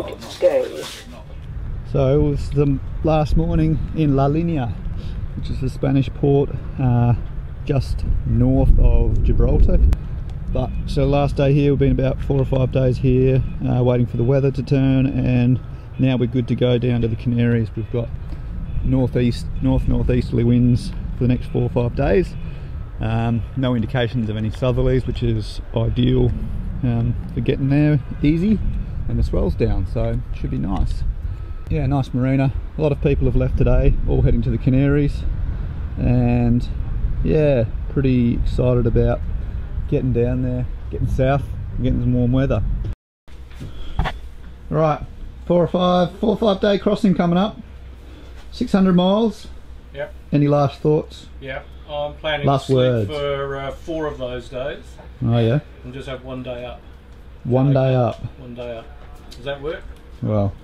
good day. So it was the last morning in La Linea, which is the Spanish port just north of Gibraltar. But so last day here, we've been about 4 or 5 days here, waiting for the weather to turn, and now we're good to go down to the Canaries. We've got northeasterly winds for the next 4 or 5 days. No indications of any southerlies, which is ideal for getting there easy, and the swell's down, so it should be nice. Yeah, nice marina. A lot of people have left today, all heading to the Canaries, and yeah, pretty excited about getting down there, getting south, and getting some warm weather. Right, 4 or 5 day crossing coming up. 600 miles. Yep. Any last thoughts? Yep. I'm planning Last to sleep words. for 4 of those days. Oh yeah? And just have 1 day up. One day up. 1 day up. Does that work? Well,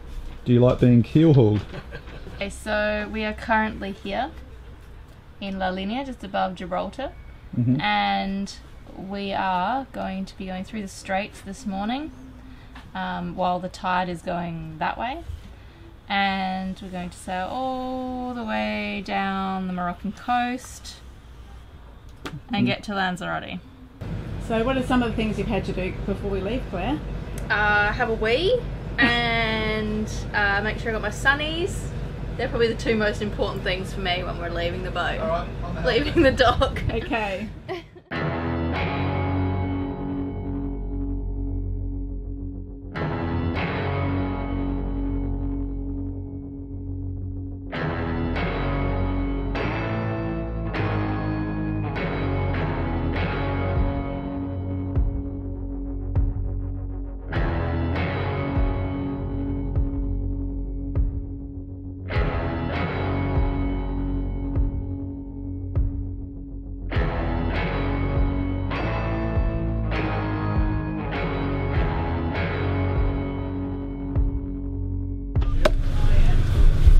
do you like being keel hauled? Okay, so we are currently here in La Linea, just above Gibraltar, and we are going to be going through the straits this morning while the tide is going that way, and we're going to sail all the way down the Moroccan coast and get to Lanzarote. So what are some of the things you've had to do before we leave, Claire? Have a wee and make sure I got my sunnies. They're probably the 2 most important things for me when we're leaving the boat. All right, leaving the dock. Okay.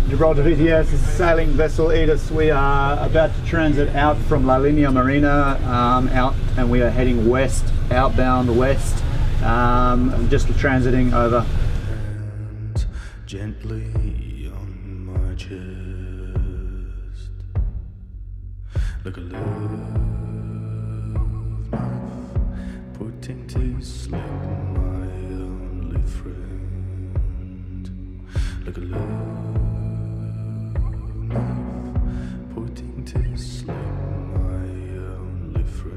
Gibraltar VTS, this is sailing vessel Aedis. We are about to transit out from La Linea Marina, and we are heading west, outbound west, just transiting over. Hands gently on my chest, like a love knife putting to sleep my only friend, like a love putting to sleep my only friend.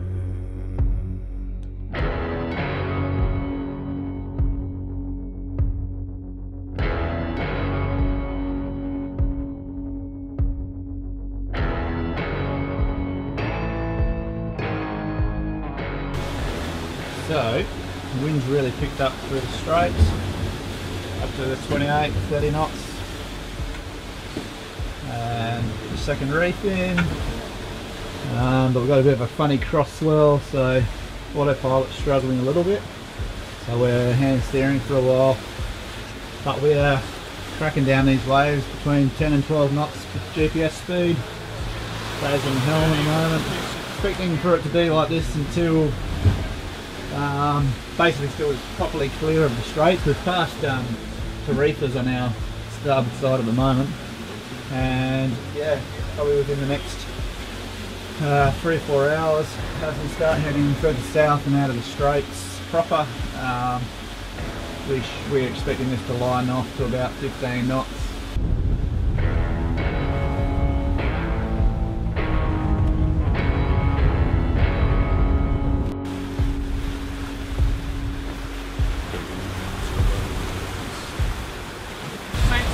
So, the wind's really picked up through the straits, up to the 28, 30 knots. And the second reef in, but we've got a bit of a funny cross swell, so autopilot's struggling a little bit, so we're hand steering for a while, but we are cracking down these waves between 10 and 12 knots with GPS speed. Stays on the helm at the moment. Expecting for it to be like this until basically still properly clear of the straits. We've passed Tarifas on our starboard side at the moment. And yeah, probably within the next 3 or 4 hours, as we start heading further south and out of the straits proper, we're expecting this to line off to about 15 knots.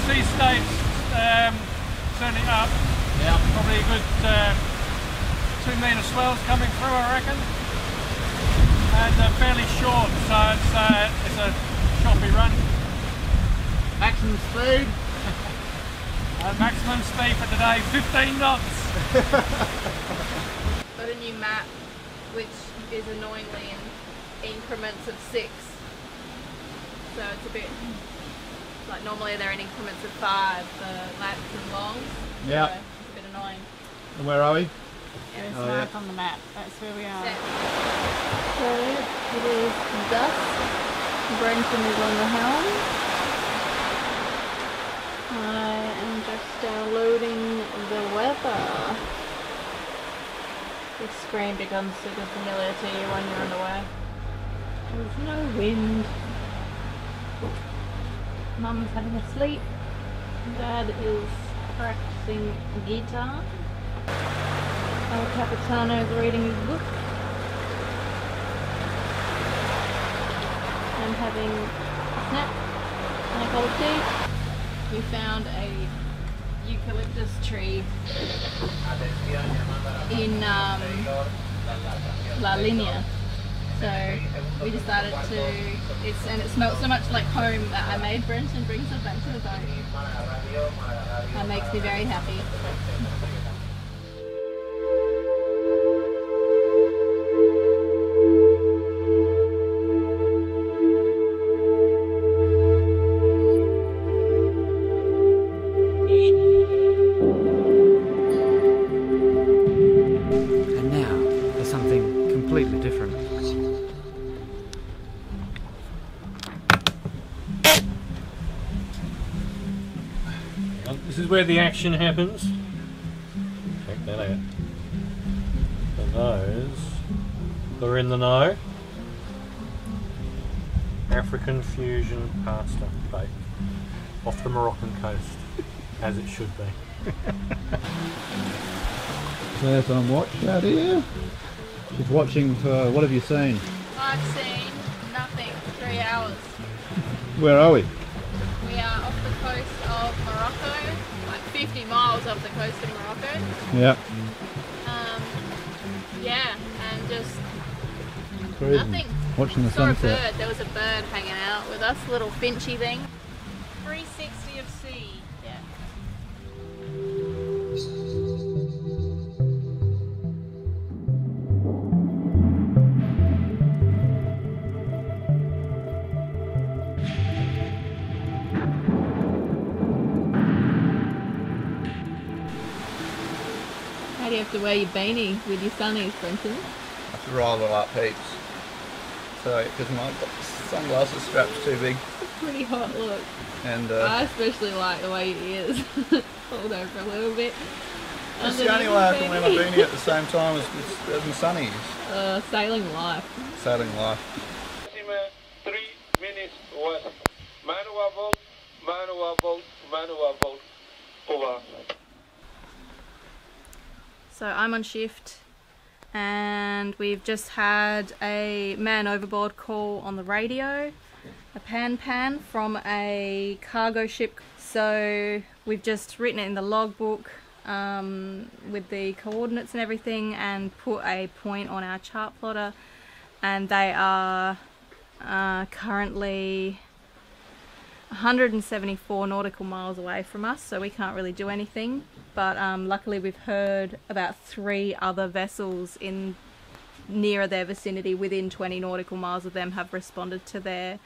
Sea states certainly up. Yeah. Probably a good 2 metre swells coming through, I reckon. And fairly short, so it's a choppy run. Maximum speed? Maximum speed for today, 15 knots. Got a new map which is annoyingly in increments of 6. So it's a bit like normally they're in increments of 5 for laps and longs. Yeah. So it's a bit annoying. And where are we? There's Oh, mark yeah. on the map. That's where we are. So it is dusk. Brenton is on the helm. Downloading the weather. This screen becomes super familiar to you when you're underway. There's no wind. Mum's having a sleep. Dad is practicing guitar. El Capitano's reading his book. I'm having a snack and a cup of tea. We found a eucalyptus tree in La Linea. So we decided to, and it smelled so much like home that I made Brenton bring some back to the boat. That makes me very happy. And now for something completely different. This is where the action happens. Check that out. For those who are in the know, African fusion pasta bait off the Moroccan coast, as it should be. There's on watch out here. She's watching for, what have you seen? I've seen nothing for 3 hours. Where are we? We are off the coast of Morocco, like 50 miles off the coast of Morocco. Yeah. Yeah, and just Cruising. nothing. Watching the Saw a sunset. bird. There was a bird hanging out with us, little finchy thing. 360 of sea. Yeah. How do you have to wear your beanie with your sunnies, Brenton? I have to roll it up heaps. So, because my sunglasses strap's too big. It's a pretty hot look. And I especially like the way your ears hold over a little bit. that's the only way I can wear my beanie at the same time as my sunnies. Sailing life. Sailing life. 3 minutes west. Manual boat, manual boat, manual boat. Over. So I'm on shift and we've just had a man overboard call on the radio, a pan from a cargo ship. So we've just written it in the logbook with the coordinates and everything and put a point on our chart plotter, and they are currently 174 nautical miles away from us, so we can't really do anything. But luckily we've heard about 3 other vessels in nearer their vicinity within 20 nautical miles of them have responded to their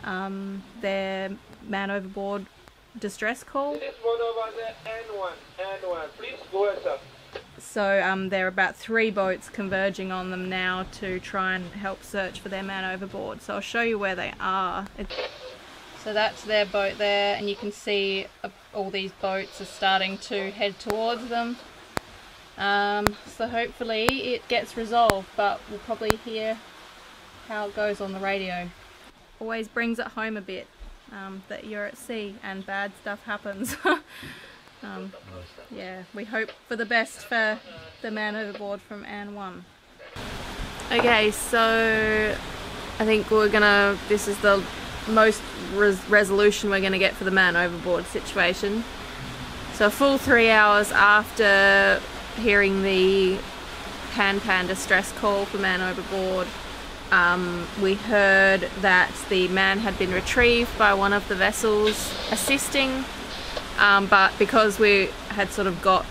man overboard distress call. This one over there, N1, please go ahead, sir. So there are about 3 boats converging on them now to try and help search for their man overboard. So I'll show you where they are. So that's their boat there, and you can see all these boats are starting to head towards them. So hopefully it gets resolved, but we'll probably hear how it goes on the radio. Always brings it home a bit that you're at sea and bad stuff happens. Yeah, we hope for the best for the man overboard from Ann 1. Okay, so I think this is the most resolution we're going to get for the man overboard situation. So a full 3 hours after hearing the pan distress call for man overboard, we heard that the man had been retrieved by one of the vessels assisting, but because we had sort of got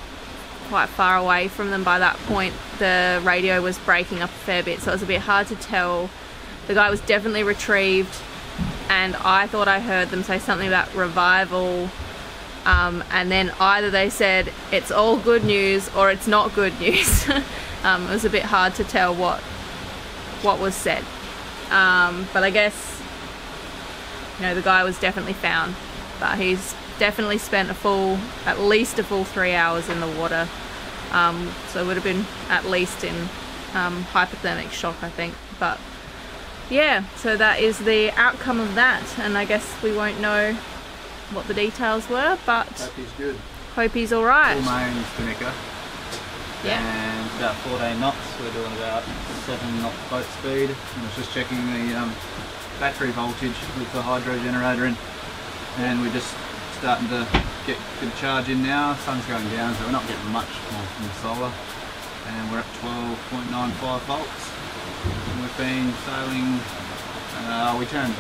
quite far away from them by that point, the radio was breaking up a fair bit, so it was a bit hard to tell. The guy was definitely retrieved, and I thought I heard them say something about revival, and then either they said it's all good news or it's not good news. It was a bit hard to tell what was said, but I guess, you know, the guy was definitely found, but he's definitely spent at least a full 3 hours in the water. So it would have been at least in hypothermic shock, I think. But yeah, so that is the outcome of that, and I guess we won't know what the details were, but Hope he's good. hope he's alright. Full main Schoemaker. Yeah. And about 14 knots. We're doing about 7 knot boat speed. I was just checking the battery voltage with the hydro generator in, and we're just starting to get good charge in now. Sun's going down, so we're not getting much more from the solar, and we're at 12.95 volts. And we've been sailing.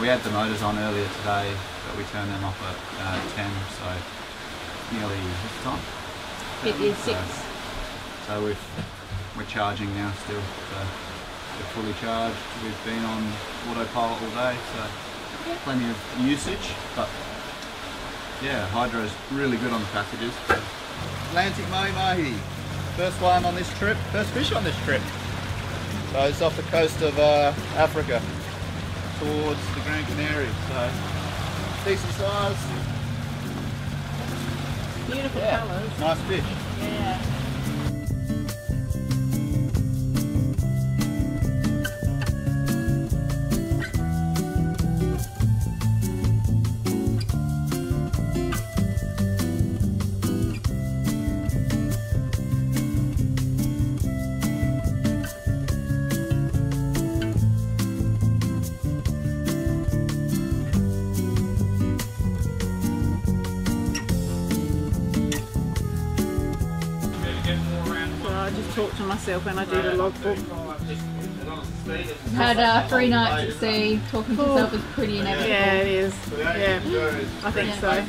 We had the motors on earlier today, but we turned them off at 10, so nearly this time. It is 6. So we're charging now still. So we're fully charged. We've been on autopilot all day, so plenty of usage. But yeah, hydro's really good on the passages. Atlantic mahi-mahi. First one on this trip. First fish on this trip. So it's off the coast of Africa towards the Grand Canary. So decent size. Beautiful colours. Nice fish. Yeah. Talk to myself when I do the logbook. Had 3 nights at sea. Talking to yourself is pretty inevitable. Yeah, it is. Yeah, I think so.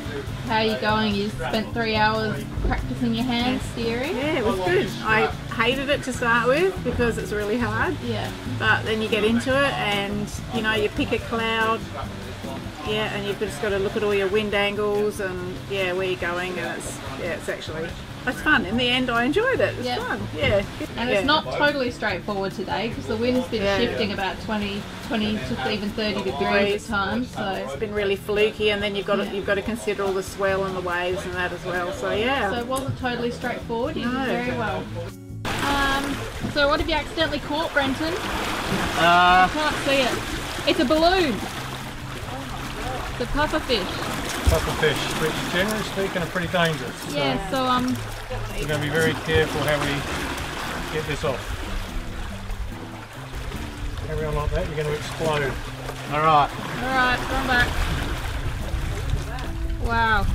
How are you going? You spent 3 hours practicing your hand steering? Yeah, it was good. I hated it to start with because it's really hard. Yeah. But then you get into it and you know, you pick a cloud. Yeah, and you've just got to look at all your wind angles and yeah, where you're going, and it's fun. In the end, I enjoyed it. It's fun. Yeah. And it's not totally straightforward today because the wind's been shifting about 20 to even 30 degrees at times. So it's been really fluky, and then you've got to consider all the swell and the waves and that as well. So yeah. So it wasn't totally straightforward. You did very well. So what have you accidentally caught, Brenton? I can't see it. It's a balloon. It's a puffer fish. Puffer fish, which generally speaking are pretty dangerous. So Yeah, so we're going to be very careful how we get this off. Carry on like that, you're going to explode. Alright. alright, come back. Wow.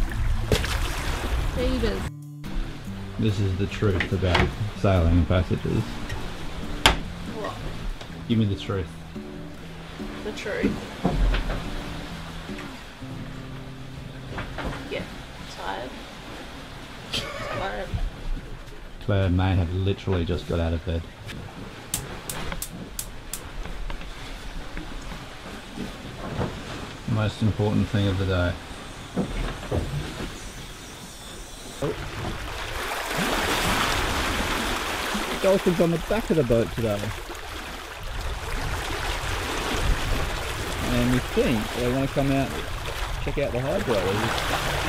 Jeebus. This is the truth about sailing and passages. What? Give me the truth. The truth. Yeah, tired. Tired. Claire may have literally just got out of bed. Most important thing of the day. Dolphins on the back of the boat today. And we think they want to come out, check out the hydro. There's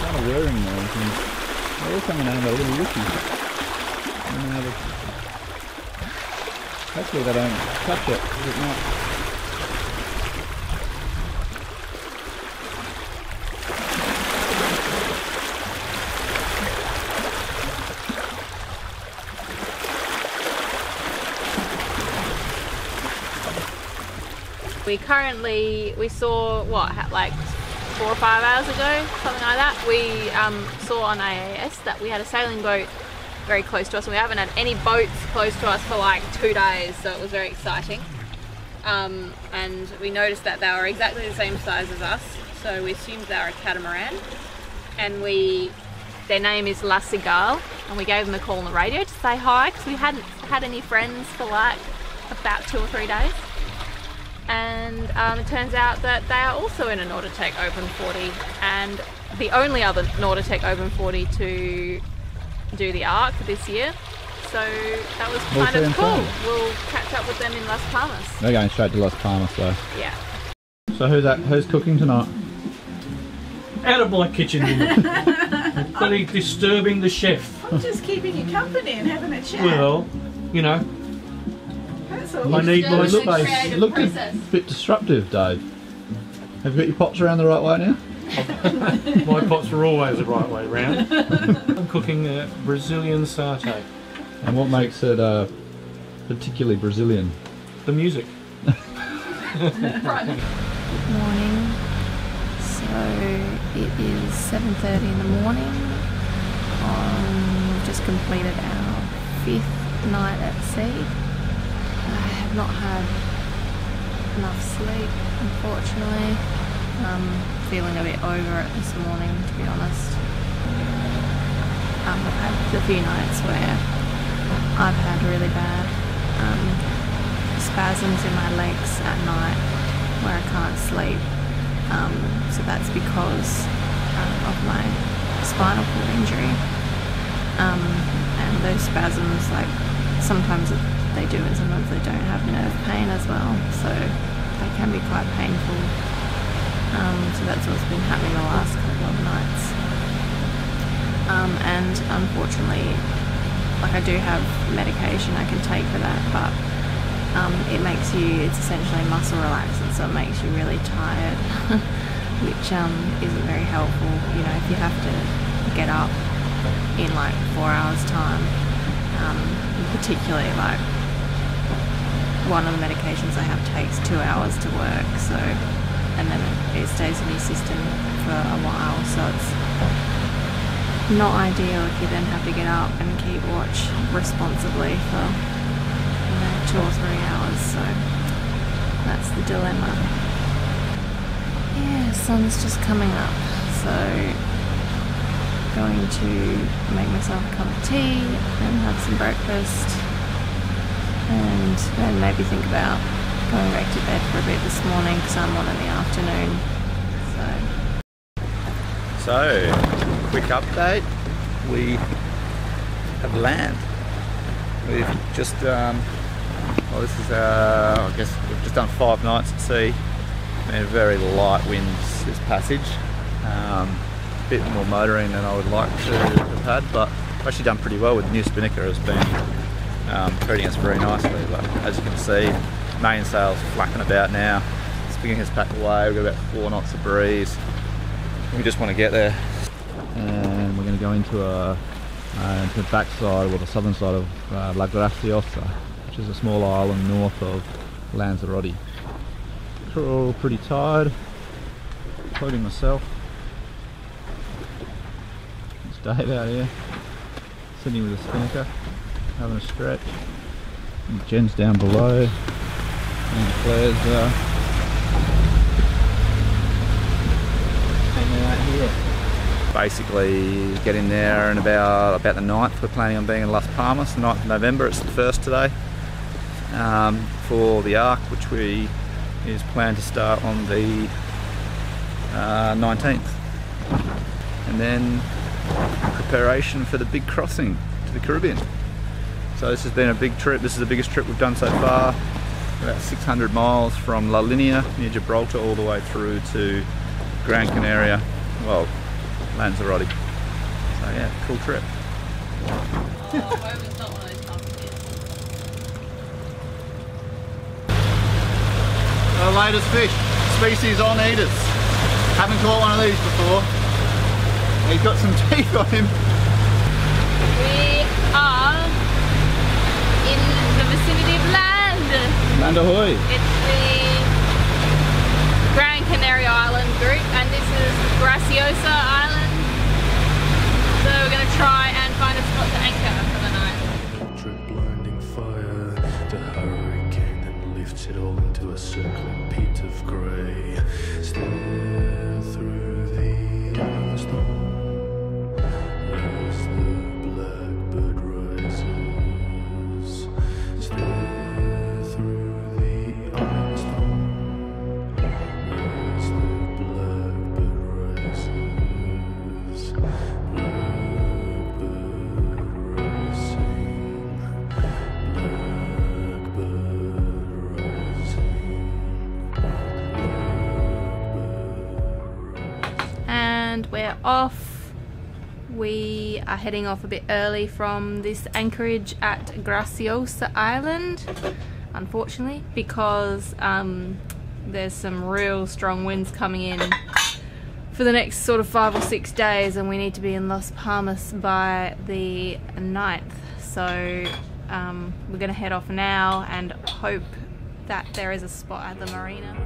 kind of whirring noise and they're all coming over a little looky. Hopefully they don't touch it, because it might. We saw what, like 4 or 5 hours ago, something like that. We saw on AAS that we had a sailing boat very close to us, and we haven't had any boats close to us for like 2 days, so it was very exciting. And we noticed that they were exactly the same size as us, so we assumed they were a catamaran. And their name is La Cigale, and we gave them a call on the radio to say hi because we hadn't had any friends for like about 2 or 3 days. And it turns out that they are also in a Nauticec Open 40, and the only other Nauticec Open 40 to do the arc this year. So that was kind of cool. We'll catch up with them in Las Palmas. They're going straight to Las Palmas though. Yeah. So who's cooking tonight? Out of my kitchen, You're bloody disturbing the chef. I'm just keeping you company and having a chat. Well, you know, That's all. I need my space. It looked a bit disruptive, Dave. Have you got your pots around the right way now? My pots are always the right way round. I'm cooking a Brazilian satay. And what makes it particularly Brazilian? The music. Morning. So it is 7:30 in the morning. We've just completed our 5th night at sea. I have not had enough sleep, unfortunately. Feeling a bit over it this morning, to be honest. I've had a few nights where I've had really bad spasms in my legs at night where I can't sleep. So that's because of my spinal cord injury. And those spasms, like, sometimes they do and sometimes they don't have nerve pain as well. So they can be quite painful. So that's what's been happening the last couple of nights. And unfortunately, like, I do have medication I can take for that, but it's essentially muscle relaxant, so it makes you really tired, which isn't very helpful. You know, if you have to get up in like 4 hours time, particularly like one of the medications I have takes 2 hours to work, so, and then it stays in your system for a while, so it's not ideal if you then have to get up and keep watch responsibly for 2 or 3 hours, so that's the dilemma. Yeah, sun's just coming up, so going to make myself a cup of tea and have some breakfast, and then maybe think about going back to bed for a bit this morning because I'm on in the afternoon. So, quick update. We have land. We've just well, this is I guess we've just done 5 nights at sea. Been very light winds this passage. A bit more motoring than I would like to have had, but we've actually done pretty well with the new Schoemaker. Has been treating us very nicely. But as you can see, mainsail's flapping about now. Spinning has packed away. We've got about 4 knots of breeze. We just want to get there, and we're going to go into the backside, or the southern side of La Graciosa, which is a small island north of Lanzarote. We're all pretty tired, including myself. It's Dave out here, sitting with a Schoemaker, having a stretch. And Jen's down below, and Claire's hanging out here. Basically get in there, and about the 9th we're planning on being in Las Palmas, 9th of November. It's the 1st today, for the arc, which is planned to start on the 19th, and then preparation for the big crossing to the Caribbean. So this has been a big trip. This is the biggest trip we've done so far, about 600 miles from La Linea near Gibraltar all the way through to Gran Canaria, well, Lanzarote. So yeah, cool trip. The latest fish, species on Aedis. Haven't caught one of these before. He's got some teeth on him. We are in the vicinity of land. Land ahoy. It's the Gran Canary Island group, and this is Graciosa Island. So we're going to try and find a spot to anchor for the night. Electric blinding fire, the hurricane that lifts it all into a circling pit of grey. Stare through the ice storm as the blackbird rises. Stare through the ice storm as the blackbird rises. moment we're off. We are heading off a bit early from this anchorage at Graciosa Island, unfortunately, because there's some real strong winds coming in for the next sort of 5 or 6 days, and we need to be in Las Palmas by the 9th. So we're going to head off now and hope that there is a spot at the marina.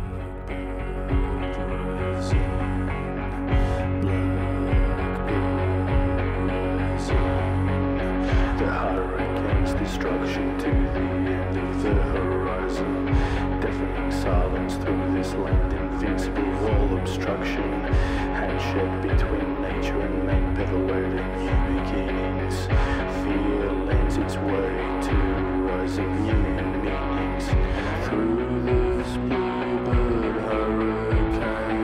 The hurricane's destruction to the end of the horizon, deafening silence through this land, invincible wall obstruction, handshake between nature and man, pirouetting new beginnings. Fear lends its way to rising new meanings through this bluebird hurricane.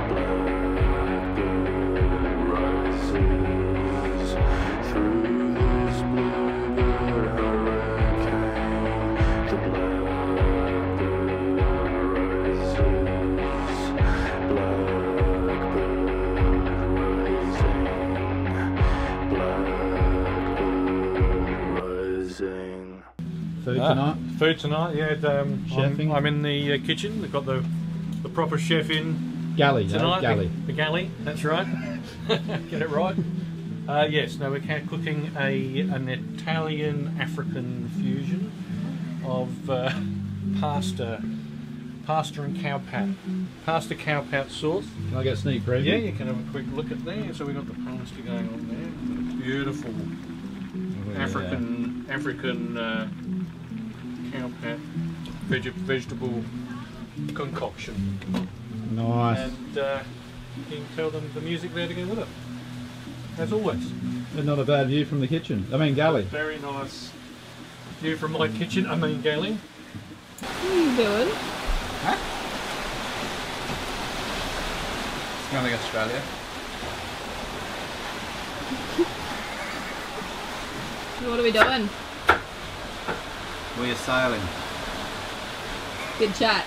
Blackbird rises through this bluebird hurricane. The blackbird rises. Blackbird rising. Blackbird rising. Food tonight? Food tonight, yeah. Chefing? I'm in the kitchen. They've got the proper chef in Galley, tonight. galley. The galley, that's right. Get it right. Yes, no, we're cooking an Italian-African fusion of pasta and cowpat. Pasta cowpat sauce. Can I get a sneak preview? Yeah, you can have a quick look at there. So we've got the pasta going on there. Beautiful African cowpat vegetable concoction. Nice. And you can tell them the music there to go with it. As always. And not a bad view from the kitchen. I mean, galley. Very nice view from my kitchen, galley. What are you doing? Huh? Smelling Australia. What are we doing? We are sailing. Good chat.